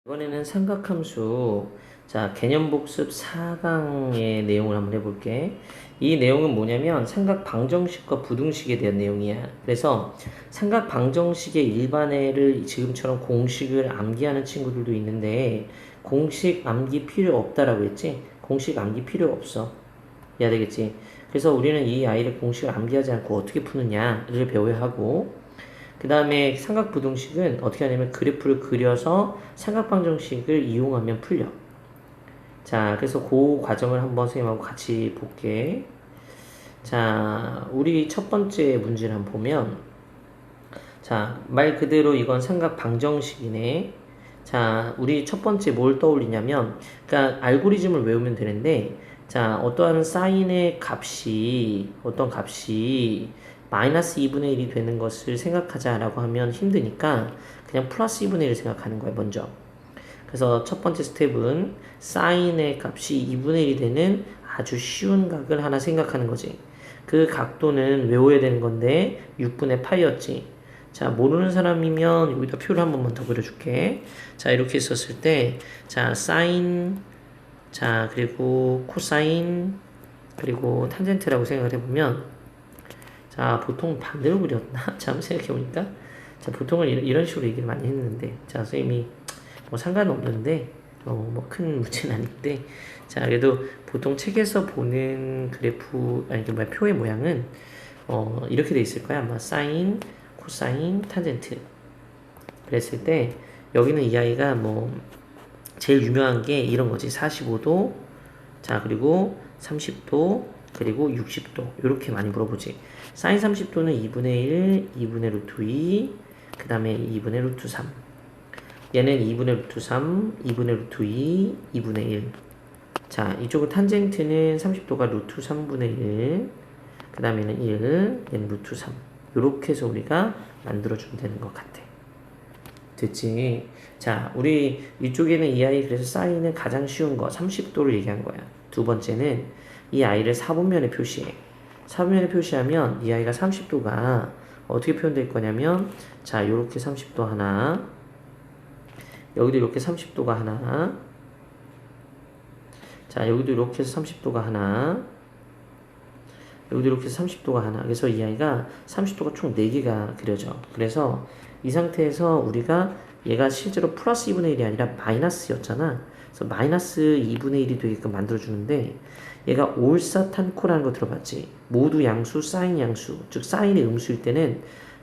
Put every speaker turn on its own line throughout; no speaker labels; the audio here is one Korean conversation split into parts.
이번에는 삼각함수 개념 복습 4강의 내용을 한번 해볼게. 이 내용은 뭐냐면 삼각 방정식과 부등식에 대한 내용이야. 그래서 삼각 방정식의 일반회를 지금처럼 공식을 암기하는 친구들도 있는데 공식 암기 필요 없다라고 했지? 공식 암기 필요 없어. 해야 되겠지? 그래서 우리는 이 아이를 공식을 암기하지 않고 어떻게 푸느냐를 배워야 하고, 그 다음에 삼각부등식은 어떻게 하냐면 그래프를 그려서 삼각방정식을 이용하면 풀려. 자, 그래서 그 과정을 한번 선생님하고 같이 볼게. 자, 우리 첫 번째 문제를 한번 보면, 자, 말 그대로 이건 삼각방정식이네. 자, 우리 첫 번째 뭘 떠올리냐면, 그러니까 알고리즘을 외우면 되는데, 자, 어떤 값이 마이너스 2분의 1이 되는 것을 생각하자라고 하면 힘드니까 그냥 플러스 2분의 1을 생각하는 거야, 먼저. 그래서 첫 번째 스텝은 사인의 값이 2분의 1이 되는 아주 쉬운 각을 하나 생각하는 거지. 그 각도는 외워야 되는 건데 6분의 파이였지. 자, 모르는 사람이면 여기다 표를 한 번만 더 그려줄게. 자, 이렇게 있었을 때, 자, 사인, 자, 그리고 코사인, 그리고 탄젠트라고 생각을 해보면, 자, 보통 반대로 그렸나? 참 생각해보니까. 자, 보통은 이런 식으로 얘기를 많이 했는데, 자, 선생님이 뭐 상관없는데, 뭐 큰 문제는 아닌데, 자, 그래도 보통 책에서 보는 그래프, 아니, 표의 모양은, 이렇게 돼 있을 거야. 아마 사인, 코사인, 탄젠트. 그랬을 때, 여기는 이 아이가 뭐, 제일 유명한 게 이런 거지. 45도, 자, 그리고 30도, 그리고 60도. 이렇게 많이 물어보지. 사인 30도는 2분의 1, 2분의 루트 2, 그 다음에 2분의 루트 3. 얘는 2분의 루트 3, 2분의 루트 2, 2분의 1. 자, 이쪽은 탄젠트는 30도가 루트 3분의 1, 그 다음에는 1, 얘는 루트 3. 이렇게 해서 우리가 만들어주면 되는 것 같아. 됐지? 자, 우리 이쪽에는 이 아이 그래서 사인은 가장 쉬운 거 30도를 얘기한 거야. 두 번째는 이 아이를 사분면에 표시해. 사분면에 표시하면 이 아이가 30도가 어떻게 표현될 거냐면, 자, 요렇게 30도 하나, 여기도 이렇게 30도가 하나, 자, 여기도 이렇게 해서 30도가 하나, 여기도 이렇게 해서 30도가 하나. 그래서 이 아이가 30도가 총 4개가 그려져. 그래서 이 상태에서 우리가 얘가 실제로 플러스 2분의 1이 아니라 마이너스였잖아. 그래서 마이너스 2분의 1이 되게끔 만들어주는데, 얘가 올사탄코라는 거 들어봤지? 모두 양수, 사인 양수. 즉 사인이 음수일 때는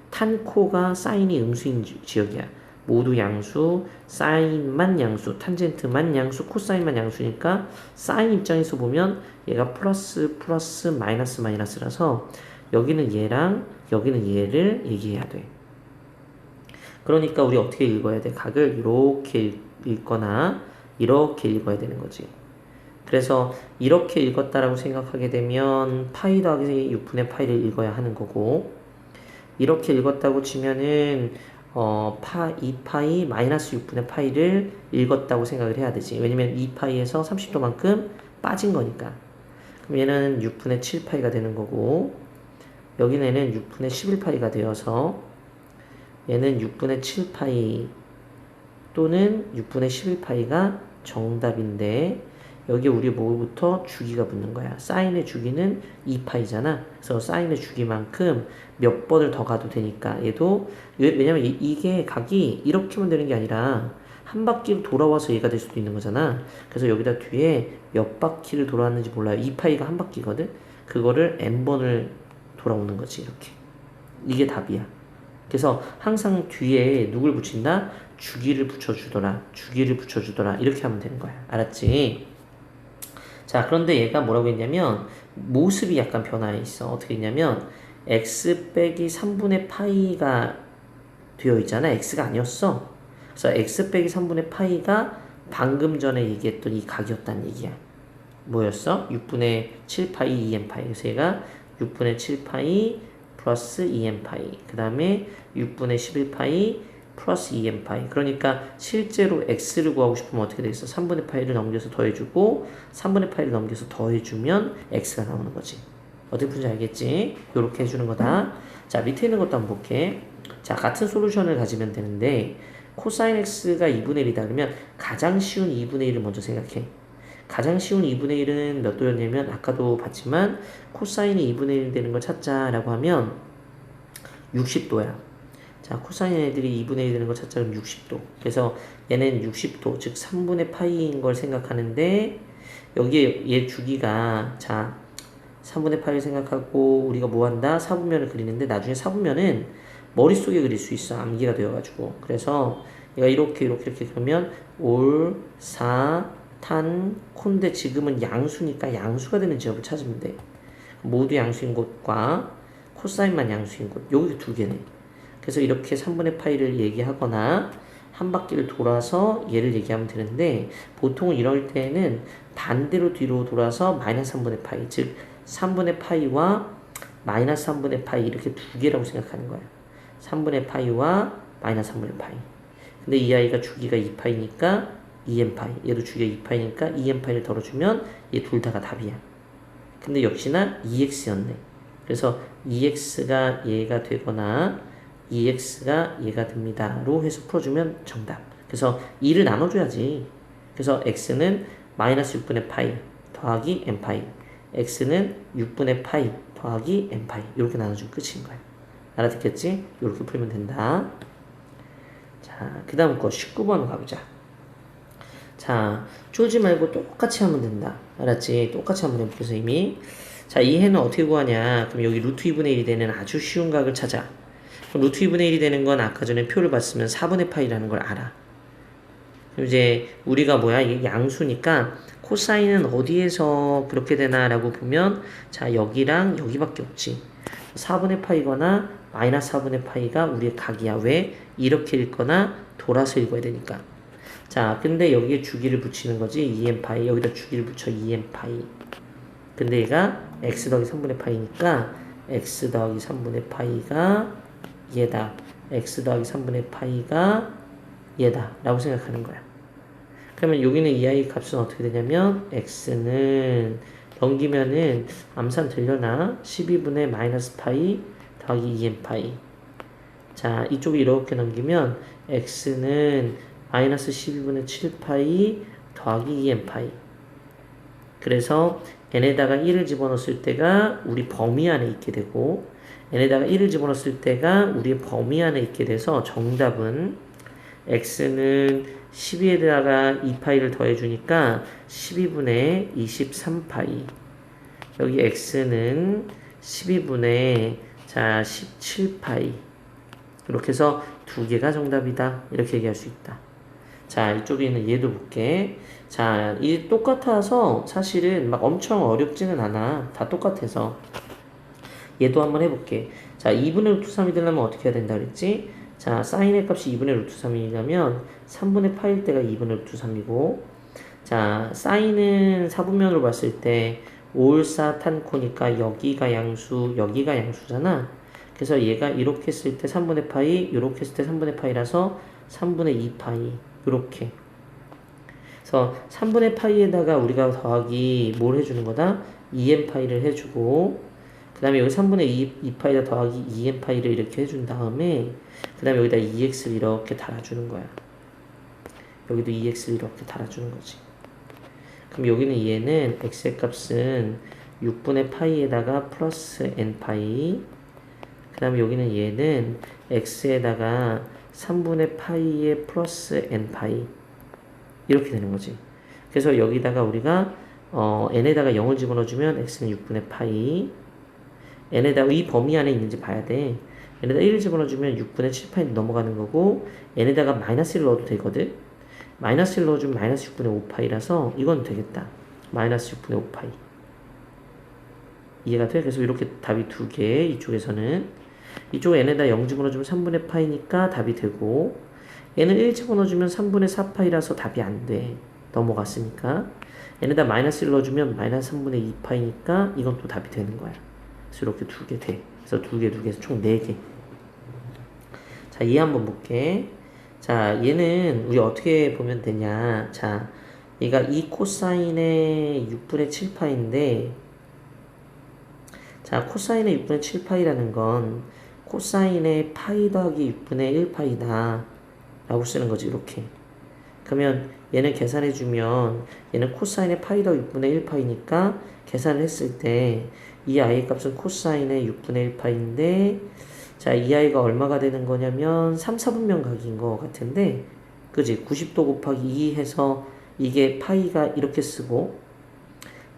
탄코가 사인이 음수인 지역이야. 모두 양수, 사인만 양수, 탄젠트만 양수, 코사인만 양수니까 사인 입장에서 보면 얘가 플러스 플러스 마이너스 마이너스라서 여기는 얘랑 여기는 얘를 얘기해야 돼. 그러니까 우리 어떻게 읽어야 돼? 각을 이렇게 읽거나 이렇게 읽어야 되는 거지. 그래서 이렇게 읽었다라고 생각하게 되면 파이 더하기 6분의 파이를 읽어야 하는 거고, 이렇게 읽었다고 치면은 2파이 마이너스 6분의 파이를 읽었다고 생각을 해야 되지. 왜냐면 2파이에서 30도만큼 빠진 거니까. 그럼 얘는 6분의 7파이가 되는 거고, 여기는 6분의 11파이가 되어서 얘는 6분의 7파이 또는 6분의 11파이가 정답인데, 여기 우리 뭐부터 주기가 붙는 거야. 사인의 주기는 2파이잖아. 그래서 사인의 주기만큼 몇 번을 더 가도 되니까 얘도, 왜냐면 이게 각이 이렇게만 되는 게 아니라 한 바퀴를 돌아와서 얘가 될 수도 있는 거잖아. 그래서 여기다 뒤에 몇 바퀴를 돌아왔는지 몰라요. 2파이가 한 바퀴거든. 그거를 n번을 돌아오는 거지. 이렇게. 이게 답이야. 그래서 항상 뒤에 누굴 붙인다? 주기를 붙여주더라. 주기를 붙여주더라. 이렇게 하면 되는 거야. 알았지? 자, 그런데 얘가 뭐라고 했냐면 모습이 약간 변화해 있어. 어떻게 했냐면 x 빼기 3분의 파이가 되어 있잖아. x가 아니었어. 그래서 x 빼기 3분의 파이가 방금 전에 얘기했던 이 각이었다는 얘기야. 뭐였어? 6분의 7파이 2n파이. 그래서 얘가 6분의 7파이 플러스 2n파이. 그 다음에 6분의 11파이 플러스 2n파이. 그러니까 실제로 x를 구하고 싶으면 어떻게 되겠어? 3분의 파이를 넘겨서 더해주고 3분의 파이를 넘겨서 더해주면 x가 나오는 거지. 어떻게 푸는지 알겠지? 이렇게 해주는 거다. 자, 밑에 있는 것도 한번 볼게. 자, 같은 솔루션을 가지면 되는데 코사인 x가 2분의 1이다. 그러면 가장 쉬운 2분의 1을 먼저 생각해. 가장 쉬운 2분의 1은 몇 도였냐면 아까도 봤지만 코사인이 2분의 1 되는 걸 찾자라고 하면 60도야. 자, 코사인 애들이 2분의 1 되는 걸 찾자 그러면 60도. 그래서 얘는 60도, 즉 3분의 파이인 걸 생각하는데 여기에 얘 주기가 자 3분의 파이를 생각하고 우리가 뭐 한다? 사분면을 그리는데 나중에 사분면은 머릿속에 그릴 수 있어. 암기가 되어가지고. 그래서 얘가 이렇게 그러면 올, 사, 탄, 콘데 지금은 양수니까 양수가 되는 지역을 찾으면 돼. 모두 양수인 곳과 코사인만 양수인 곳. 여기 두 개네. 그래서 이렇게 3분의 파이를 얘기하거나 한 바퀴를 돌아서 얘를 얘기하면 되는데 보통은 이럴 때는 반대로 뒤로 돌아서 마이너스 3분의 파이 즉 3분의 파이와 마이너스 3분의 파이 이렇게 두 개라고 생각하는 거야. 3분의 파이와 마이너스 3분의 파이. 근데 이 아이가 주기가 2파이니까 2n파이. 얘도 주기가 2파이니까 2n파이를 덜어주면 얘 둘 다가 답이야. 근데 역시나 2x였네. 그래서 2x가 얘가 되거나 2x가 얘가 됩니다로 해서 풀어주면 정답. 그래서 2를 나눠줘야지. 그래서 x는 마이너스 6분의 파이 더하기 n파이, x는 6분의 파이 더하기 n파이 이렇게 나눠주면 끝인 거야. 알아듣겠지? 이렇게 풀면 된다. 자, 그 다음 거 19번 가보자. 자, 쫄지 말고 똑같이 하면 된다. 알았지? 똑같이 하면 해볼게, 선생님이. 자, 이 해는 어떻게 구하냐? 그럼 여기 루트 2분의 1이 되는 아주 쉬운 각을 찾아. 그럼 루트 2분의 1이 되는 건 아까 전에 표를 봤으면 4분의 파이라는 걸 알아. 그럼 이제 우리가 뭐야? 이게 양수니까 코사인은 어디에서 그렇게 되나라고 보면 자, 여기랑 여기밖에 없지. 4분의 파이거나 마이너스 4분의 파이가 우리의 각이야. 왜? 이렇게 읽거나 돌아서 읽어야 되니까. 자, 근데 여기에 주기를 붙이는 거지. 2n파이. 여기다 주기를 붙여 2n파이. 근데 얘가 x 더하기 3분의 파이니까 x 더하기 3분의 파이가 얘다. x 더하기 3분의 파이가 얘다. 라고 생각하는 거야. 그러면 여기는 이 아이 값은 어떻게 되냐면 x는 넘기면은 암산 되려나? 12분의 마이너스 파이 더하기 2n파이. 자, 이쪽에 이렇게 넘기면 x는 마이너스 12분의 7파이 더하기 2n파이. 그래서 n에다가 1을 집어넣었을 때가 우리 범위 안에 있게 되고 n에다가 1을 집어넣었을 때가 우리의 범위 안에 있게 돼서 정답은 x는 12에다가 2파이를 더해주니까 12분의 23파이. 여기 x는 12분의 자 17파이. 이렇게 해서 두 개가 정답이다. 이렇게 얘기할 수 있다. 자, 이쪽에 있는 얘도 볼게. 자, 이 똑같아서 사실은 막 엄청 어렵지는 않아. 다 똑같아서. 얘도 한번 해볼게. 자, 2분의 루트 3이 되려면 어떻게 해야 된다 그랬지? 자, 사인의 값이 2분의 루트 3이냐면 3분의 파일 때가 2분의 루트 3이고 자, 사인은 사분면으로 봤을 때 올사 탄코니까 여기가 양수, 여기가 양수잖아. 그래서 얘가 이렇게 했을 때 3분의 파이, 이렇게 했을 때 3분의 파이라서 3분의 2파이 이렇게. 그래서 3분의 파이에다가 우리가 더하기 뭘 해주는 거다? 2n파이를 해주고 그 다음에 여기 3분의 2파이다 더하기 2n파이를 이렇게 해준 다음에 그 다음에 여기다 2x를 이렇게 달아주는 거야. 여기도 2x를 이렇게 달아주는 거지. 그럼 여기는 얘는 x의 값은 6분의 파이에다가 플러스 n파이 그 다음에 여기는 얘는 x에다가 3분의 파이에 플러스 n파이 이렇게 되는 거지. 그래서 여기다가 우리가 n에다가 0을 집어넣어주면 x는 6분의 파이 n에다가 이 범위 안에 있는지 봐야 돼. n에다 1을 집어넣어주면 6분의 7파이 넘어가는 거고 n에다가 마이너스 1 넣어도 되거든. 마이너스 1 넣어주면 마이너스 6분의 5파이라서 이건 되겠다. 마이너스 6분의 5파이 이해가 돼? 그래서 이렇게 답이 두 개. 이쪽에서는 이쪽 n에다 0 집어넣어주면 3분의 파이니까 답이 되고 얘는 1 집어넣어주면 3분의 4파이라서 답이 안 돼. 넘어갔으니까 n에다 마이너스 1 넣어주면 마이너스 3분의 2파이니까 이건 또 답이 되는 거야. 그래서 이렇게 두 개 돼. 그래서 두 개에서 총 4개. 자, 얘 한번 볼게. 자, 얘는 우리 어떻게 보면 되냐. 자, 얘가 2 코사인의 6분의 7파인데 자, 코사인의 6분의 7파이라는 건 코사인의 파이 더하기 6분의 1파이다. 라고 쓰는 거지. 이렇게. 그러면 얘는 계산해주면 얘는 코사인의 파이 더 6분의 1 파이니까 계산을 했을 때 이 i의 값은 코사인의 6분의 1 파이인데 자, 이 i가 얼마가 되는 거냐면 3, 4분면 각인 것 같은데 그지? 90도 곱하기 2 해서 이게 파이가 이렇게 쓰고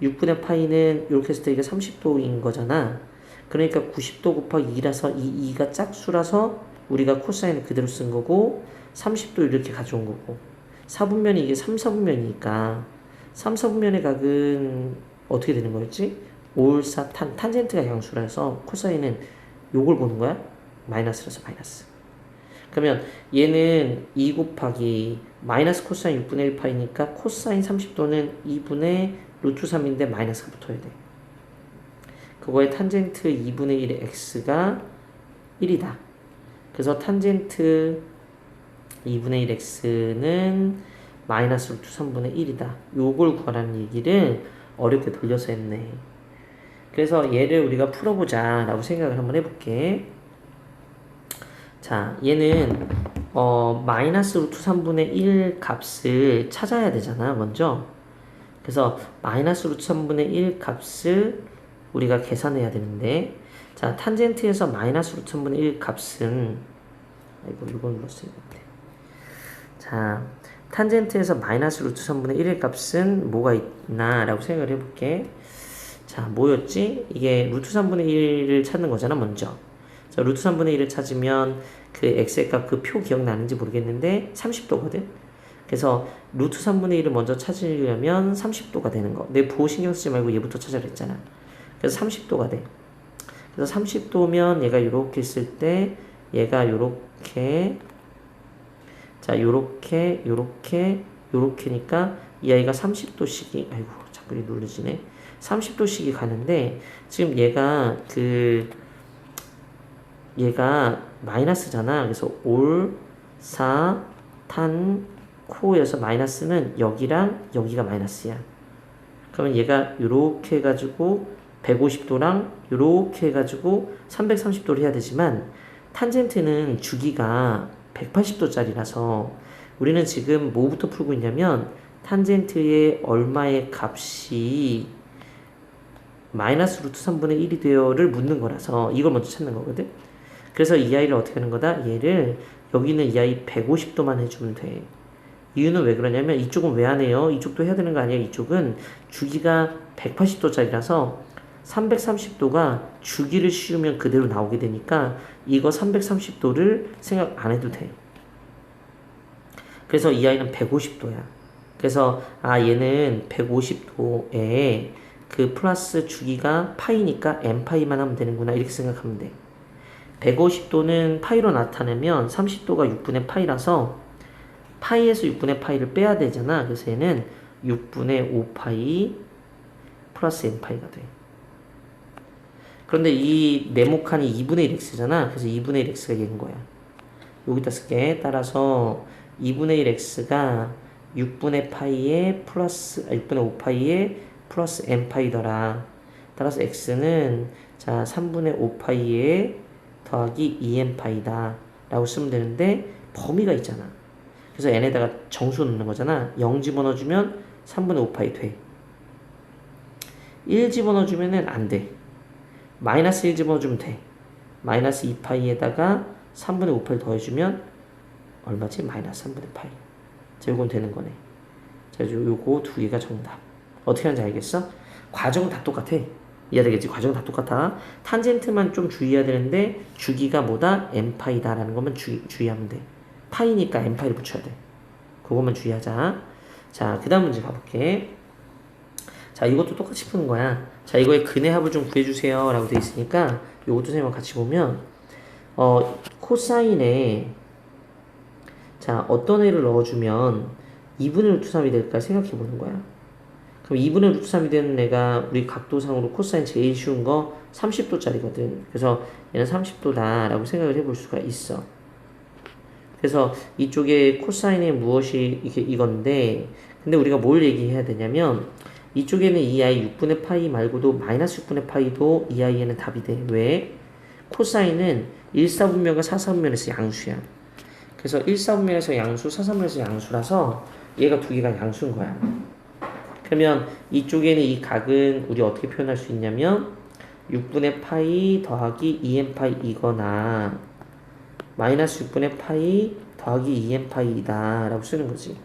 6분의 파이는 이렇게 했을 때 이게 30도인 거잖아. 그러니까 90도 곱하기 2라서 이 2가 짝수라서 우리가 코사인을 그대로 쓴 거고 30도 이렇게 가져온 거고 4분면이 이게 3, 4분면이니까 3, 4분면의 각은 어떻게 되는 거였지? 올사 탄젠트가 양수라서 코사인은 요걸 보는 거야? 마이너스라서 마이너스. 그러면 얘는 2 곱하기 마이너스 코사인 6분의 1 파이니까 코사인 30도는 2분의 루트 3인데 마이너스가 붙어야 돼. 그거의 탄젠트 2분의 1의 x가 1이다. 그래서 탄젠트 2분의 1 x는 마이너스 루트 3분의 1이다. 요걸 구하라는 얘기를 어렵게 돌려서 했네. 그래서 얘를 우리가 풀어보자 라고 생각을 한번 해볼게. 자, 얘는 마이너스 루트 3분의 1 값을 찾아야 되잖아 먼저. 그래서 마이너스 루트 3분의 1 값을 우리가 계산해야 되는데 자, 탄젠트에서 마이너스 루트 3분의 1 값은 이걸 눌렀어야 되는데 자, 탄젠트에서 마이너스 루트 3분의 1의 값은 뭐가 있나 라고 생각을 해볼게. 자, 뭐였지? 이게 루트 3분의 1을 찾는 거잖아 먼저. 자, 루트 3분의 1을 찾으면 그 x의 값 그 표 기억나는지 모르겠는데 30도거든. 그래서 루트 3분의 1을 먼저 찾으려면 30도가 되는 거. 내 부호 신경 쓰지 말고 얘부터 찾아라 했잖아. 그래서 30도가 돼. 그래서 30도면 얘가 요렇게 있을 때 얘가 요렇게 자, 요렇게니까 이 아이가 30도씩이 아이고 자꾸 누르지네. 30도씩이 가는데 지금 얘가 마이너스잖아. 그래서 올, 사, 탄, 코여서 마이너스는 여기랑 여기가 마이너스야. 그러면 얘가 요렇게 해가지고 150도랑 요렇게 해가지고 330도를 해야 되지만 탄젠트는 주기가 180도짜리라서 우리는 지금 뭐부터 풀고 있냐면 탄젠트의 얼마의 값이 마이너스 루트 3분의 1이 되어를 묻는 거라서 이걸 먼저 찾는 거거든. 그래서 이 아이를 어떻게 하는 거다? 얘를 여기는 이 아이 150도만 해주면 돼. 이유는 왜 그러냐면 이쪽은 왜 안 해요? 이쪽도 해야 되는 거 아니야? 이쪽은 주기가 180도짜리라서 330도가 주기를 씌우면 그대로 나오게 되니까 이거 330도를 생각 안 해도 돼. 그래서 이 아이는 150도야. 그래서 얘는 150도에 그 플러스 주기가 파이니까 n파이만 하면 되는구나 이렇게 생각하면 돼. 150도는 파이로 나타내면 30도가 6분의 파이라서 파이에서 6분의 파이를 빼야 되잖아. 그래서 얘는 6분의 5파이 플러스 n파이가 돼. 그런데 이 네모칸이 2분의 1x잖아. 그래서 2분의 1x가 얘인 거야. 여기다 쓸게. 따라서 2분의 1x가 6분의 파이에 플러스 6분의 5파이에 플러스 n파이더라. 따라서 x는 자 3분의 5파이에 더하기 2n파이다 라고 쓰면 되는데 범위가 있잖아. 그래서 n에다가 정수 넣는 거잖아. 0 집어넣어주면 3분의 5파이 돼. 1 집어넣어주면 안 돼. 마이너스 1 집어넣어주면 돼. 마이너스 2파이에다가 3분의 5파이 더해주면 얼마지? 마이너스 3분의 파이. 자, 요건 되는 거네. 자, 요거 두 개가 정답. 어떻게 하는지 알겠어? 과정은 다 똑같아. 이해되겠지? 과정은 다 똑같아. 탄젠트만 좀 주의해야 되는데 주기가 뭐다? n파이다라는 것만 주의하면 돼. 파이니까 n파이를 붙여야 돼. 그것만 주의하자. 자, 그 다음 문제 가볼게. 자, 이것도 똑같이 푸는 거야. 자, 이거의 근의 합을 좀 구해주세요 라고 돼 있으니까 요것도 선생님과 같이 보면 코사인에 자, 어떤 애를 넣어주면 2분의 루트 3이 될까 생각해 보는 거야. 그럼 2분의 루트 3이 되는 애가 우리 각도상으로 코사인 제일 쉬운 거 30도짜리거든. 그래서 얘는 30도다 라고 생각을 해볼 수가 있어. 그래서 이쪽에 코사인이 무엇이 이건데 근데 우리가 뭘 얘기해야 되냐면 이쪽에는 이 아이 6분의 파이 말고도 마이너스 6분의 파이도 이 아이에는 답이 돼. 왜? 코사인은 1, 4분면과 4, 4분면에서 양수야. 그래서 1, 4분면에서 양수, 4, 3분면에서 양수라서 얘가 두 개가 양수인 거야. 그러면 이쪽에는 이 각은 우리 어떻게 표현할 수 있냐면 6분의 파이 더하기 2n 파이이거나 마이너스 6분의 파이 더하기 2n 파이이다 라고 쓰는 거지.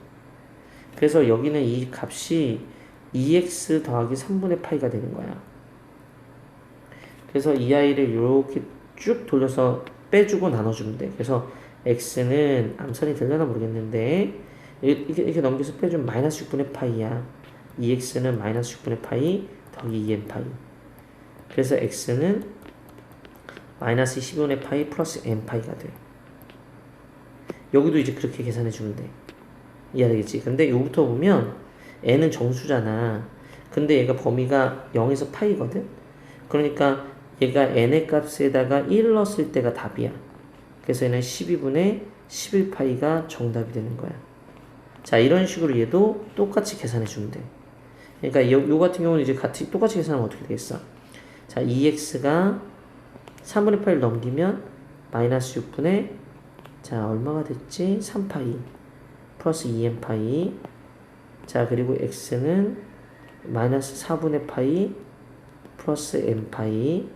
그래서 여기는 이 값이 2x 더하기 3분의 파이가 되는 거야. 그래서 이 아이를 이렇게 쭉 돌려서 빼주고 나눠주면 돼. 그래서 x는 암산이 되려나 모르겠는데 이렇게 넘겨서 빼주면 마이너스 6분의 파이야. 2x는 마이너스 6분의 파이 더하기 2n 파이. 그래서 x는 마이너스 12분의 파이 플러스 n 파이가 돼. 여기도 이제 그렇게 계산해 주면 돼. 이해되겠지? 근데 여기부터 보면 n은 정수잖아. 근데 얘가 범위가 0에서 파이거든? 그러니까 얘가 n의 값에다가 1 넣었을 때가 답이야. 그래서 얘는 12분의 11파이가 정답이 되는 거야. 자, 이런 식으로 얘도 똑같이 계산해 주면 돼. 그러니까 요 같은 경우는 이제 똑같이 계산하면 어떻게 되겠어? 자, 2x가 3분의 8을 넘기면 마이너스 6분의 자, 얼마가 됐지? 3파이 플러스 2n 파이. 자, 그리고 x는 마이너스 4분의 파이 플러스 n 파이.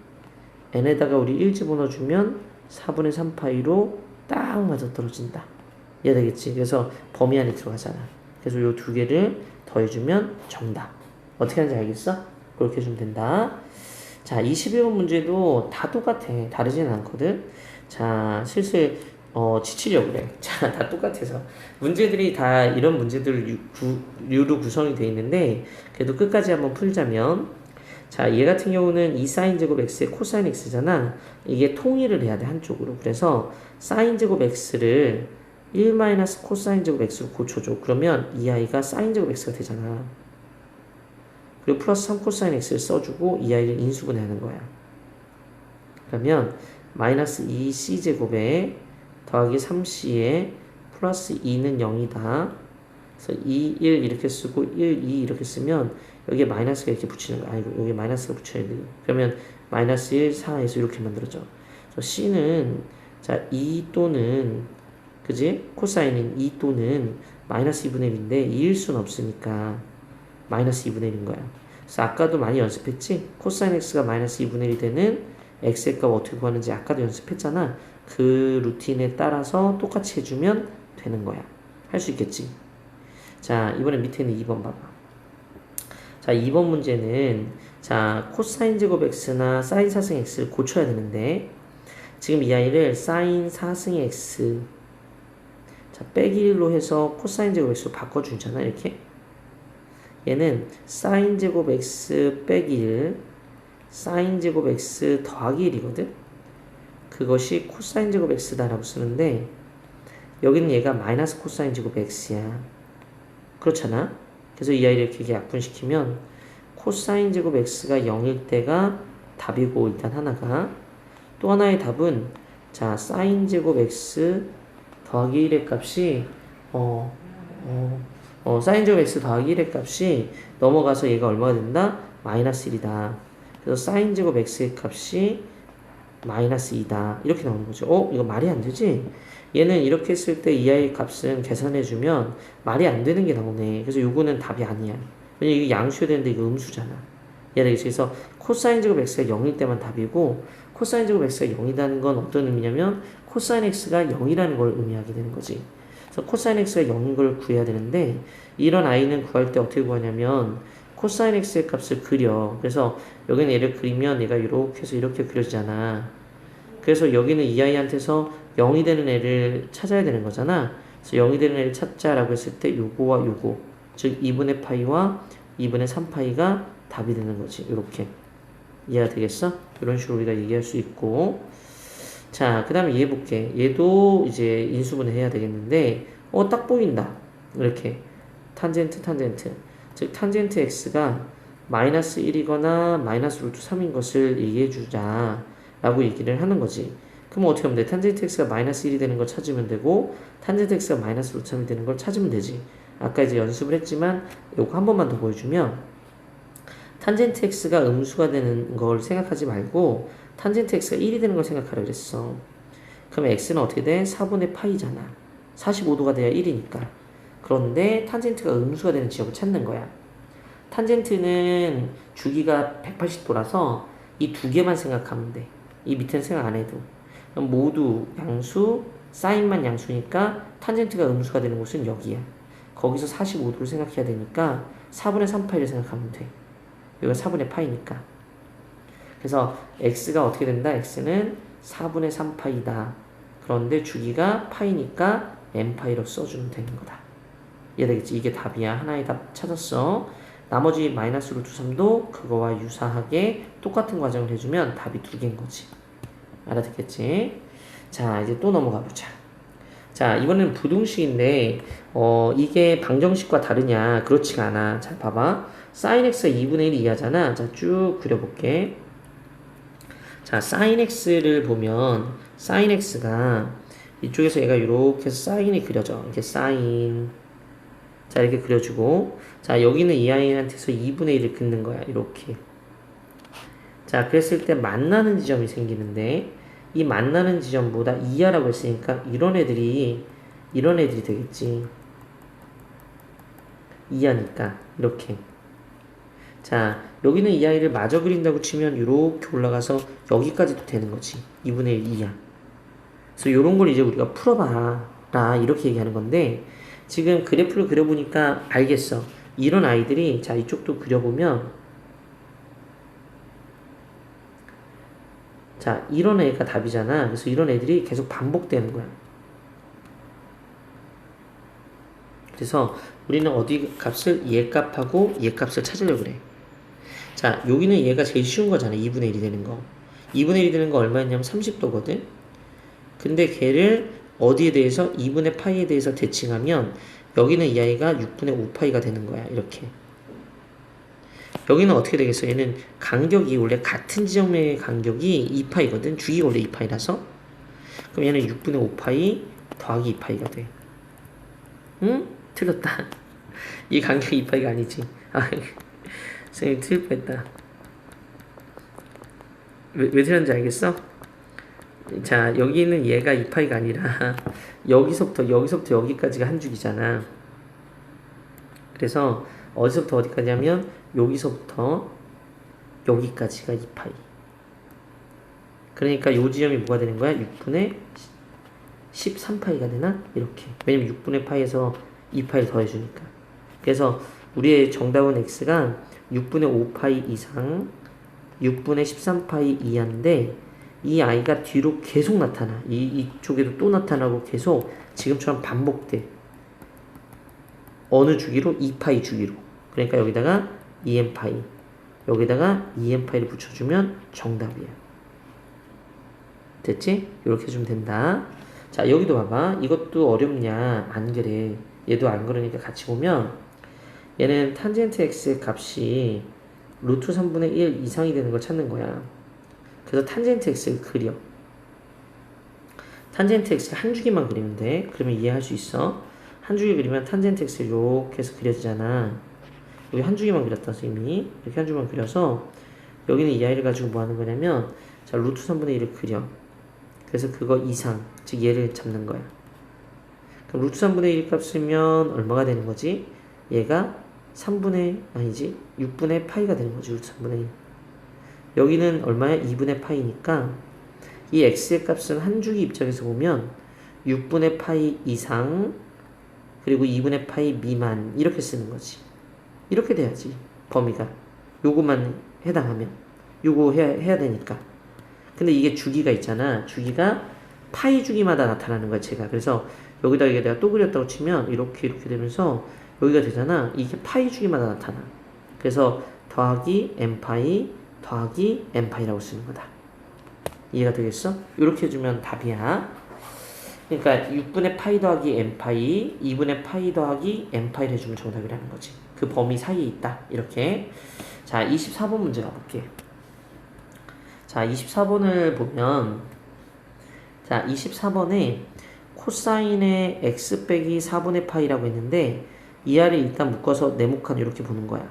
n에다가 우리 1 집어넣어주면 4분의 3파이로 딱 맞아떨어진다. 이해되겠지? 그래서 범위 안에 들어가잖아. 그래서 요 두 개를 더해주면 정답. 어떻게 하는지 알겠어? 그렇게 해주면 된다. 자, 21번 문제도 다 똑같아. 다르진 않거든. 자, 슬슬 지치려고 그래. 자, 다 똑같아서. 문제들이 다 이런 문제들로 구성이 되어 있는데, 그래도 끝까지 한번 풀자면, 자, 얘 같은 경우는 이 사인 제곱 x의 코사인 x잖아. 이게 통일을 해야 돼, 한쪽으로. 그래서 사인 제곱 x를 1 마이너스 코사인 제곱 x로 고쳐줘. 그러면 이 아이가 사인 제곱 x가 되잖아. 그리고 플러스 3 코사인 x를 써주고 이 아이를 인수분해하는 거야. 그러면 마이너스 2c 제곱에 더하기 3c에 플러스 2는 0이다. 그래서 2, 1 이렇게 쓰고 1, 2 이렇게 쓰면 여기에 마이너스가 이렇게 붙이는 거야. 아이고, 여기 마이너스가 붙여야 돼. 그러면 마이너스 1, 4에서 이렇게 만들어져. 그래서 c는 자 2 또는 그지? 코사인은 2 또는 마이너스 2분의 1인데 2일 수는 없으니까 마이너스 2분의 1인 거야. 그래서 아까도 많이 연습했지? 코사인 x가 마이너스 2분의 1이 되는 x의 값 어떻게 구하는지 아까도 연습했잖아. 그 루틴에 따라서 똑같이 해주면 되는 거야. 할 수 있겠지? 자, 이번에 밑에 있는 2번 봐봐. 자, 2번 문제는 자, 코사인 제곱 x나 사인 4승 x를 고쳐야 되는데 지금 이 아이를 사인 4승 x 자, 빼기 1로 해서 코사인 제곱 x로 바꿔주잖아. 이렇게 얘는 사인 제곱 x 빼기 1 사인 제곱 x 더하기 1이거든. 그것이 코사인 제곱 x다라고 쓰는데 여기는 얘가 마이너스 코사인 제곱 x야. 그렇잖아. 그래서 이 아이를 이렇게 약분시키면 코사인 제곱 x가 0일 때가 답이고 일단 하나가 또 하나의 답은 자 사인 제곱 x 더하기 1의 값이 사인 제곱 x 더하기 1의 값이 넘어가서 얘가 얼마가 된다? 마이너스 1이다. 그래서 사인 제곱 x의 값이 마이너스 2다. 이렇게 나오는 거죠. 이거 말이 안 되지? 얘는 이렇게 했을 때 이 아이의 값은 계산해주면 말이 안 되는 게 나오네. 그래서 요거는 답이 아니야. 왜냐면 이게 양수여야 되는데 이거 음수잖아. 이해되겠지? 그래서 코사인 제곱 x가 0일 때만 답이고 코사인 제곱 x가 0이라는 건 어떤 의미냐면 코사인 x가 0이라는 걸 의미하게 되는 거지. 그래서 코사인 x가 0인 걸 구해야 되는데 이런 아이는 구할 때 어떻게 구하냐면 코사인 x의 값을 그려. 그래서 여기는 얘를 그리면 얘가 이렇게 해서 이렇게 그려지잖아. 그래서 여기는 이 아이한테서 0이 되는 애를 찾아야 되는 거잖아. 그래서 0이 되는 애를 찾자라고 했을 때 요거와 요거 즉 2분의 파이와 2분의 3파이가 답이 되는 거지. 요렇게 이해가 되겠어? 이런 식으로 우리가 얘기할 수 있고 자, 그 다음에 얘 볼게. 얘도 이제 인수분해 해야 되겠는데 딱 보인다. 이렇게 탄젠트 즉 탄젠트 x가 마이너스 1이거나 마이너스 루트 3인 것을 얘기해 주자 라고 얘기를 하는 거지. 그럼 어떻게 하면 돼? 탄젠트 x가 마이너스 1이 되는 걸 찾으면 되고 탄젠트 x가 마이너스 루트 3이 되는 걸 찾으면 되지. 아까 이제 연습을 했지만 요거 한 번만 더 보여주면 탄젠트 x가 음수가 되는 걸 생각하지 말고 탄젠트 x가 1이 되는 걸 생각하라 그랬어. 그럼 x는 어떻게 돼? 4분의 파이잖아. 45도가 돼야 1이니까. 그런데 탄젠트가 음수가 되는 지역을 찾는 거야. 탄젠트는 주기가 180도라서 이 두 개만 생각하면 돼. 이 밑에는 생각 안 해도. 그럼 모두 양수, 사인만 양수니까 탄젠트가 음수가 되는 곳은 여기야. 거기서 45도를 생각해야 되니까 4분의 3파이를 생각하면 돼. 여기가 4분의 파이니까. 그래서 x가 어떻게 된다? x는 4분의 3파이다. 그런데 주기가 파이니까 n파이로 써주면 되는 거다. 이해되겠지? 이게 답이야. 하나의 답 찾았어. 나머지 마이너스 루트 3도 그거와 유사하게 똑같은 과정을 해주면 답이 두 개인 거지. 알아듣겠지? 자, 이제 또 넘어가 보자. 자, 이번에는 부등식인데 이게 방정식과 다르냐? 그렇지가 않아. 잘 봐봐. sin x가 2분의 1 이하잖아. 자, 쭉 그려볼게. 자, sin x를 보면 sin x가 이쪽에서 얘가 이렇게 해서 사인이 그려져. 이렇게 사인. 자, 이렇게 그려주고, 자, 여기는 이 아이한테서 2분의 1을 긋는 거야. 이렇게. 자, 그랬을 때 만나는 지점이 생기는데, 이 만나는 지점보다 이하라고 했으니까 이런 애들이 되겠지. 이하니까 이렇게. 자, 여기는 이 아이를 마저 그린다고 치면 이렇게 올라가서 여기까지도 되는 거지. 2분의 1 이하. 그래서 이런 걸 이제 우리가 풀어봐라 이렇게 얘기하는 건데, 지금 그래프를 그려보니까 알겠어. 이런 아이들이, 자, 이쪽도 그려보면, 자, 이런 애가 답이잖아. 그래서 이런 애들이 계속 반복되는 거야. 그래서 우리는 어디 값을, 얘 값하고 얘 값을 찾으려고 그래. 자, 여기는 얘가 제일 쉬운 거잖아. 2분의 1이 되는 거. 2분의 1이 되는 거 얼마였냐면 30도거든. 근데 걔를 어디에 대해서 2분의 파이에 대해서 대칭하면 여기는 이 아이가 6분의 5파이가 되는 거야. 이렇게. 여기는 어떻게 되겠어? 얘는 간격이 원래 같은 지점의 간격이 2파이거든. 주기가 원래 2파이라서. 그럼 얘는 6분의 5파이 더하기 2파이가 돼. 응? 틀렸다. 이 간격이 2파이가 아니지. 아, 선생님 틀릴 뻔했다. 왜 틀렸는지 알겠어? 자, 여기는 얘가 2파이가 아니라 여기서부터 여기까지가 한 줄이잖아. 그래서 어디서부터 어디까지냐면 여기서부터 여기까지가 2파이. 그러니까 이 지점이 뭐가 되는 거야? 6분의 13파이가 되나? 이렇게. 왜냐면 6분의 파이에서 2파이를 더해주니까. 그래서 우리의 정답은 x가 6분의 5파이 이상 6분의 13파이 이하인데, 이 아이가 뒤로 계속 나타나. 이쪽에도 또 나타나고 계속 지금처럼 반복돼. 어느 주기로? 2파이 주기로. 그러니까 여기다가 2n파이, 여기다가 2n파이를 붙여주면 정답이야. 됐지? 이렇게 해주면 된다. 자, 여기도 봐봐. 이것도 어렵냐? 안 그래. 얘도 안 그러니까 같이 보면, 얘는 탄젠트 x의 값이 루트 3분의 1 이상이 되는 걸 찾는 거야. 그래서 탄젠트 x를 그려. 탄젠트 x 한 주기만 그리면 돼. 그러면 이해할 수 있어. 한 주기 그리면 탄젠트 x를 이렇게 해서 그려지잖아. 여기 한 주기만 그렸다, 선생님이. 이렇게 한 주기만 그려서 여기는 이 아이를 가지고 뭐 하는 거냐면, 자, 루트 3분의 1을 그려. 그래서 그거 이상, 즉 얘를 잡는 거야. 그럼 루트 3분의 1 값이면 얼마가 되는 거지? 얘가 6분의 파이가 되는 거지. 루트 3분의 1. 여기는 얼마야? 2분의 파이니까 이 x의 값은 한 주기 입장에서 보면 6분의 파이 이상 그리고 2분의 파이 미만 이렇게 쓰는 거지. 이렇게 돼야지. 범위가 요거만 해당하면 요거 해야 되니까. 근데 이게 주기가 있잖아. 주기가 파이 주기마다 나타나는 거야, 제가. 그래서 여기다 이게 내가 또 그렸다고 치면 이렇게 되면서 여기가 되잖아. 이게 파이 주기마다 나타나. 그래서 더하기 n파이 더하기 n파이라고 쓰는 거다. 이해가 되겠어? 이렇게 해주면 답이야. 그러니까 6분의 파이 더하기 n파이, 2분의 파이 더하기 n파이를 해주면 정답이라는 거지. 그 범위 사이에 있다. 이렇게. 자, 24번 문제 가볼게. 자, 24번을 보면, 자, 24번에 코사인의 x 빼기 4분의 파이라고 했는데, 이하를 일단 묶어서 네모칸 이렇게 보는 거야.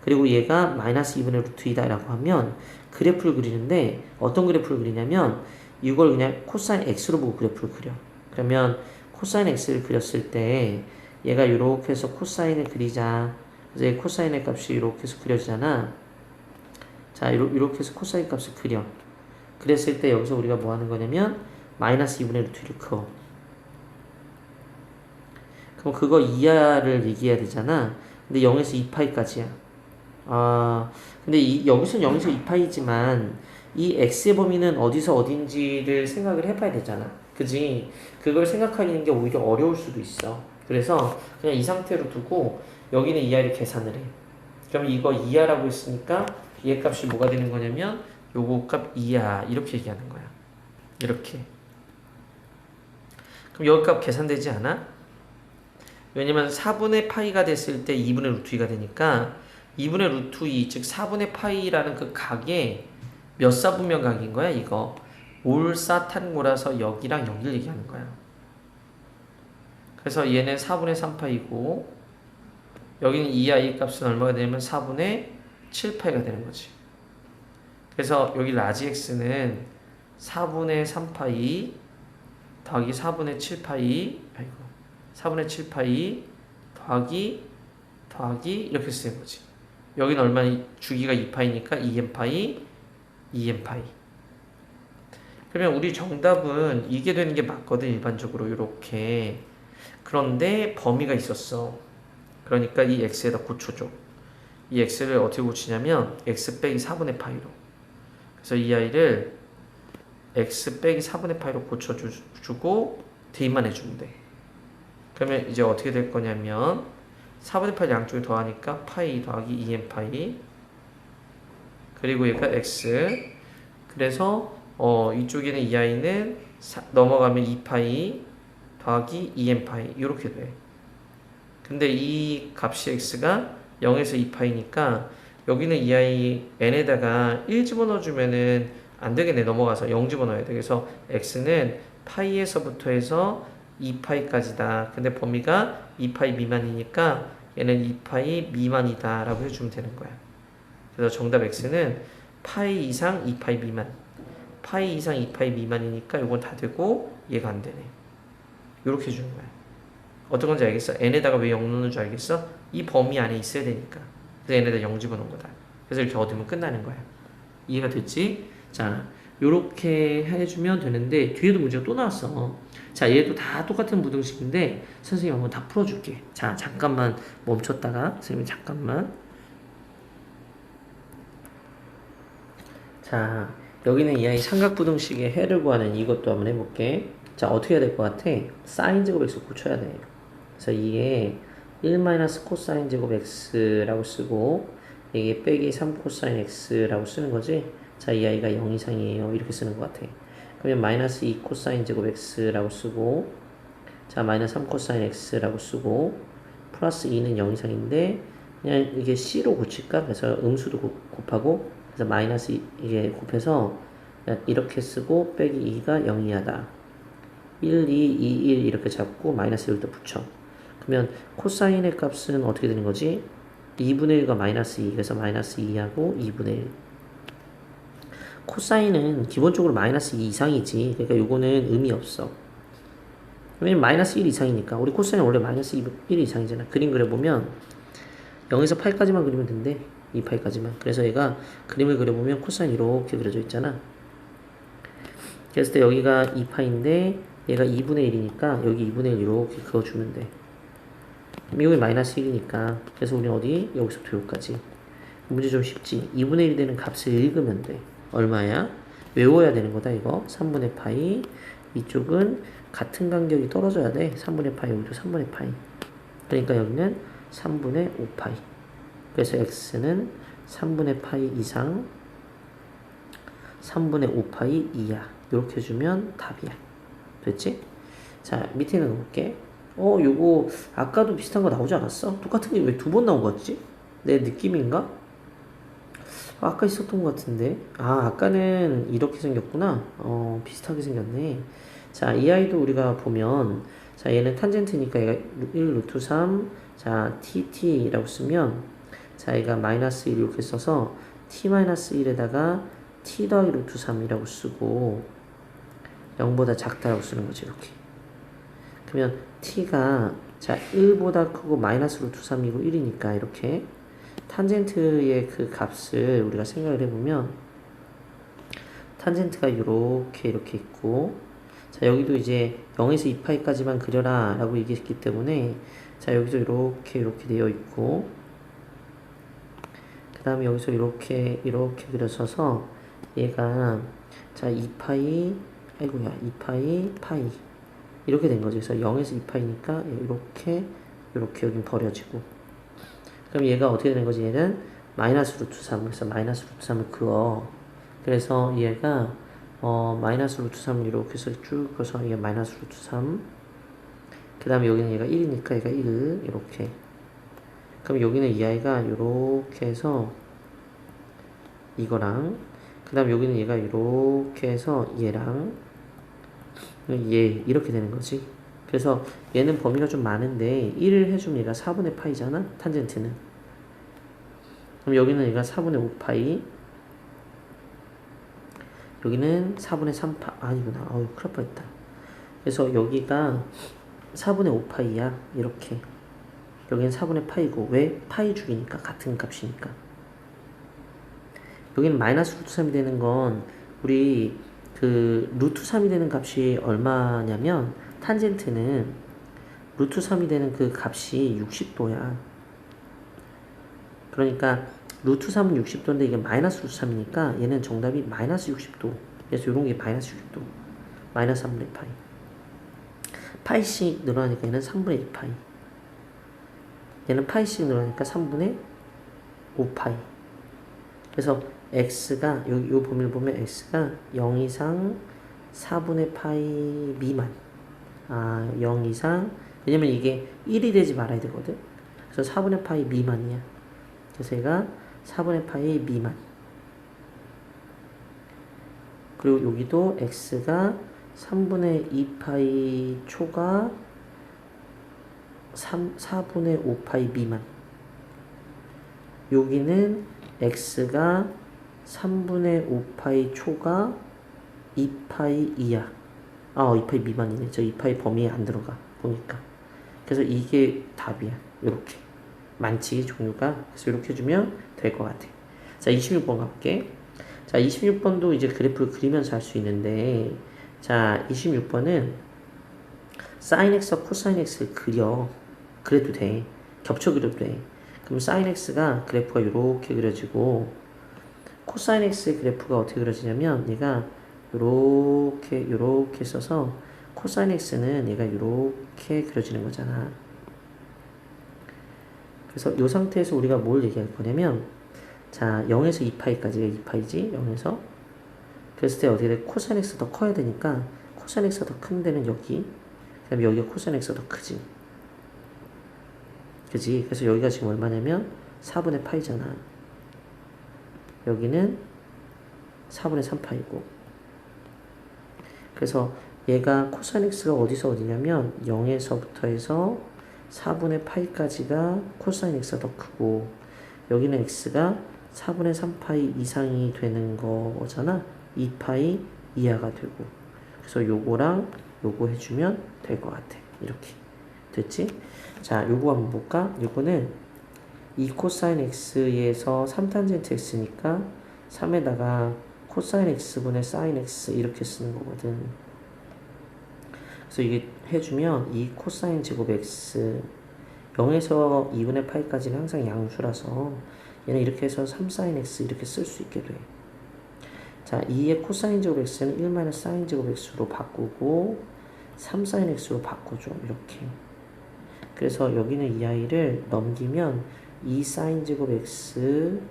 그리고 얘가 마이너스 2분의 루트 2다 라고 하면 그래프를 그리는데, 어떤 그래프를 그리냐면 이걸 그냥 코사인 x로 보고 그래프를 그려. 그러면 코사인 x를 그렸을 때 얘가 이렇게 해서 코사인을 그리자. 그래서 이 코사인의 값이 이렇게 해서 그려지잖아. 자, 이렇게 해서 코사인 값을 그려. 그랬을 때 여기서 우리가 뭐 하는 거냐면 마이너스 2분의 루트를 그어. 그럼 그거 이하를 얘기해야 되잖아. 근데 0에서 2파이까지야. 근데 여기서는 0에서 2파이지만 이 x의 범위는 어디서 어딘지를 생각을 해봐야 되잖아. 그지? 그걸 생각하는 게 오히려 어려울 수도 있어. 그래서 그냥 이 상태로 두고 여기는 이하를 계산을 해. 그럼 이거 이하라고 했으니까 얘 값이 뭐가 되는 거냐면 요거 값 이하 이렇게 얘기하는 거야. 이렇게. 그럼 여기 값 계산되지 않아? 왜냐면 4분의 파이가 됐을 때 2분의 루트 2가 되니까 2분의 루트 2, 즉 4분의 파이라는 그 각에 몇 사분면 각인 거야 이거. 올사탄고라서 여기랑 여기를 얘기하는 거야. 그래서 얘는 4분의 3파이고 여기는 2i 값은 얼마가 되냐면 4분의 7파이가 되는 거지. 그래서 여기 라지 x는 4분의 3파이 더하기 4분의 7파이 4분의 7파이 더하기 이렇게 쓰는 거지. 여기는 얼마 주기가 2파이니까 2n파이 2n파이. 그러면 우리 정답은 이게 되는 게 맞거든 일반적으로 이렇게. 그런데 범위가 있었어. 그러니까 이 x에다 고쳐줘. 이 x를 어떻게 고치냐면 x 빼기 4분의 파이로. 그래서 이 아이를 x 빼기 4분의 파이로 고쳐주고 대입만 해주면 돼. 그러면 이제 어떻게 될 거냐면 4분의 파이 양쪽에 더하니까 파이 더하기 2n파이 그리고 얘가 x. 그래서 이쪽에는 이 아이는 넘어가면 2파이 더하기 2n파이 이렇게 돼. 근데 이 값이 x가 0에서 2파이니까 여기는 이 아이 n에다가 1 집어넣어주면은 안 되겠네. 넘어가서 0 집어넣어야 돼. 그래서 x는 파이에서부터 해서 2파이까지다. 근데 범위가 2파이 미만이니까 얘는 2파이 미만이다 라고 해주면 되는 거야. 그래서 정답 x는 파이 이상 2파이 미만. 파이 이상 2파이 미만이니까 이건 다 되고 얘가 안 되네. 이렇게 해주는 거야. 어떤 건지 알겠어? n에다가 왜 0 넣는 줄 알겠어? 이 범위 안에 있어야 되니까. 그래서 n에다 0 집어넣은 거다. 그래서 이렇게 얻으면 끝나는 거야. 이해가 됐지? 자, 요렇게 해주면 되는데 뒤에도 문제가 또 나왔어. 자, 얘도 다 똑같은 무등식인데 선생님이 한번 다 풀어줄게. 자, 잠깐만 멈췄다가 선생님이 잠깐만. 자, 여기는 이 아이 삼각부등식의 해를 구하는 이것도 한번 해볼게. 자, 어떻게 해야 될 것 같아? 사인 제곱 x 고쳐야 돼. 그래서 이게 1 코사인 제곱 x라고 쓰고 이게 빼기 3 코사인 x라고 쓰는 거지. 자, 이 아이가 0 이상이에요. 이렇게 쓰는 것 같아. 그러면 마이너스 2 코사인 제곱 x라고 쓰고 자, 마이너스 3 코사인 x라고 쓰고 플러스 2는 0 이상인데 그냥 이게 c로 고칠까? 그래서 음수도 곱하고 그래서 마이너스 이게 곱해서 이렇게 쓰고 빼기 2가 0 이하다. 1, 2, 2, 1 이렇게 잡고 마이너스 1도 붙여. 그러면 코사인의 값은 어떻게 되는 거지? 2분의 1과 마이너스 2. 그래서 마이너스 2하고 2분의 1. 코사인은 기본적으로 마이너스 2 이상이지. 그러니까 요거는 의미 없어. 왜냐면 마이너스 1 이상이니까. 우리 코사인은 원래 마이너스 1 이상이잖아. 그림 그려보면 0에서 8까지만 그리면 된대. 2파이까지만. 그래서 얘가 그림을 그려보면 코사인 이렇게 그려져 있잖아. 그랬을 때 여기가 2파인데 얘가 2분의 1이니까 여기 2분의 1 이렇게 그어주면 돼. 여기 마이너스 1이니까 그래서 우리는 어디? 여기서부터 여기까지. 문제 좀 쉽지? 2분의 1 되는 값을 읽으면 돼. 얼마야? 외워야 되는 거다 이거. 3분의 파이. 이쪽은 같은 간격이 떨어져야 돼. 3분의 파이 여기도 3분의 파이. 그러니까 여기는 3분의 5파이. 그래서 x는 3분의 파이 이상 3분의 5파이 이하. 이렇게 해주면 답이야. 됐지? 자, 밑에 있는 거 볼게. 요거 아까도 비슷한 거 나오지 않았어? 똑같은 게 왜 두 번 나온 거 같지? 내 느낌인가? 아까 있었던 것 같은데. 아까는 이렇게 생겼구나. 비슷하게 생겼네. 자, 이 아이도 우리가 보면 자, 얘는 탄젠트니까 얘가 1 루트 3 자, tt라고 쓰면 자, 얘가 마이너스 1 이렇게 써서 t 마이너스 1에다가 t 더하기 루트 3이라고 쓰고 0보다 작다라고 쓰는 거지 이렇게. 그러면 t가 자 1보다 크고 마이너스 루트 3이고 1이니까 이렇게 탄젠트의 그 값을 우리가 생각을 해보면 탄젠트가 이렇게 있고 자 여기도 이제 0에서 2파이까지만 그려라 라고 얘기했기 때문에 자 여기서 이렇게 되어 있고 그 다음에 여기서 이렇게 그려서서 얘가 자 2파이 아이고야 2파이 파이 이렇게 된 거죠. 그래서 0에서 2파이니까 이렇게 여긴 버려지고 그럼 얘가 어떻게 되는 거지? 얘는 마이너스 루트 3 그래서 마이너스 루트 3을 그어 그래서 얘가 마이너스 루트 3을 이렇게 해서 쭉 그어서 이게 마이너스 루트 3 그 다음에 여기는 얘가 1이니까 얘가 1 이렇게 그럼 여기는 이 아이가 이렇게 해서 이거랑 그 다음 여기는 얘가 이렇게 해서 얘랑 얘 이렇게 되는 거지. 그래서 얘는 범위가 좀 많은데 1을 해주면 얘가 4분의 파이잖아 탄젠트는. 그럼 여기는 얘가 4분의 5파이 여기는 4분의 3파 아니구나 큰일 날 뻔했다. 그래서 여기가 4분의 5파이야 이렇게 여기는 4분의 파이고 왜? 파이 줄이니까 같은 값이니까 여기는 마이너스 루트 3이 되는 건 우리 그 루트 3이 되는 값이 얼마냐면 탄젠트는 루트 3이 되는 그 값이 60도야. 그러니까 루트 3은 60도인데 이게 마이너스 루트 3이니까 얘는 정답이 마이너스 60도. 그래서 이런 게 마이너스 60도. 마이너스 3분의 파이. 파이씩 늘어나니까 얘는 3분의 2파이. 얘는 파이씩 늘어나니까 3분의 5파이. 그래서 x가 요 범위를 보면 x가 0 이상 4분의 파이 미만 0 이상 왜냐면 이게 1이 되지 말아야 되거든. 그래서 4분의 파이 미만이야. 그래서 얘가 4분의 파이 미만 그리고 여기도 x가 3분의 2파이 초과 4분의 5파이 미만 여기는 x가 3분의 5파이 초과 2파이 이하 2파이 미만이네. 저 2파이 범위에 안 들어가 보니까. 그래서 이게 답이야. 이렇게 많지 종류가. 그래서 이렇게 해주면 될 것 같아. 자 26번 가볼게. 자 26번도 이제 그래프를 그리면서 할 수 있는데 자 26번은 sin x와 cosine x를 그래도 돼. 겹쳐 그려도 돼. 그럼 sin x가 그래프가 이렇게 그려지고 코사인 x의 그래프가 어떻게 그려지냐면 얘가 요렇게 써서 코사인 x는 얘가 요렇게 그려지는 거잖아. 그래서 이 상태에서 우리가 뭘 얘기할 거냐면 자 0에서 2파이까지가 2파이지 0에서 그랬을 때 어떻게 돼? 코사인 x가 더 커야 되니까 코사인 x가 더 큰 데는 여기 그 다음에 여기가 코사인 x가 더 크지 그지? 그래서 여기가 지금 얼마냐면 4분의 파이잖아. 여기는 4분의 3파이고 그래서 얘가 코사인 x가 어디서 어디냐면 0에서부터 해서 4분의 파이까지가 코사인 x가 더 크고 여기는 x가 4분의 3파이 이상이 되는 거잖아. 2파이 이하가 되고 그래서 요거랑 요거 해주면 될 것 같아. 이렇게 됐지? 자 요거 한번 볼까? 요거는 2 코사인 x에서 3탄젠트 x니까 3에다가 코사인 x분의 사인 x 이렇게 쓰는 거거든. 그래서 이게 해주면 2 코사인 제곱 x 0에서 2분의 파이까지는 항상 양수라서 얘는 이렇게 해서 3 사인 x 이렇게 쓸 수 있게 돼. 자 2의 코사인 제곱 x는 1 마이너스 사인 제곱 x로 바꾸고 3 사인 x로 바꿔줘. 이렇게. 그래서 여기는 이 아이를 넘기면 2 사인 제곱 x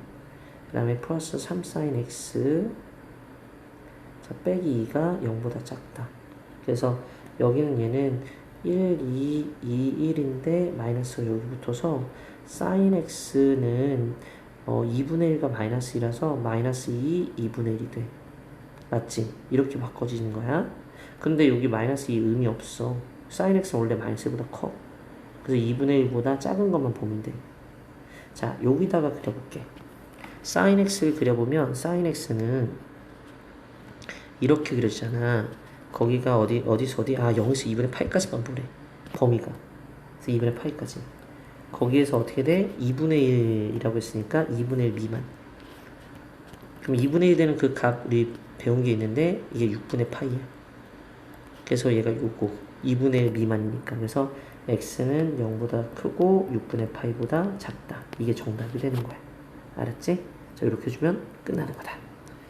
그 다음에 플러스 3 사인 x 자 빼기 2가 0보다 작다. 그래서 여기는 얘는 1, 2, 1인데 마이너스가 여기 붙어서 사인 x는 2분의 1과 마이너스 2라서 마이너스 2, 2분의 1이 돼. 맞지? 이렇게 바꿔지는 거야. 근데 여기 마이너스 2 의미 없어. 사인 x는 원래 마이너스 1보다 커. 그래서 2분의 1보다 작은 것만 보면 돼. 자, 여기다가 그려볼게. 사인 x를 그려보면 사인 x는 이렇게 그려지잖아. 거기가 어디서 어디? 0에서 2분의 8까지만 보래. 범위가. 그래서 2분의 파이까지. 거기에서 어떻게 돼? 2분의 1이라고 했으니까 2분의 1 미만. 그럼 2분의 1 되는 그 값 우리 배운 게 있는데 이게 6분의 파이야. 그래서 얘가 요거 2분의 1 미만이니까. 그래서 x는 0보다 크고 6분의 파이보다 작다. 이게 정답이 되는 거야. 알았지? 자, 이렇게 해주면 끝나는 거다.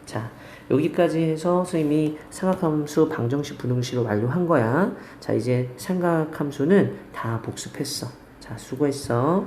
자, 여기까지 해서 선생님이 삼각함수 방정식 분응식을 완료한 거야. 자, 이제 삼각함수는 다 복습했어. 자, 수고했어.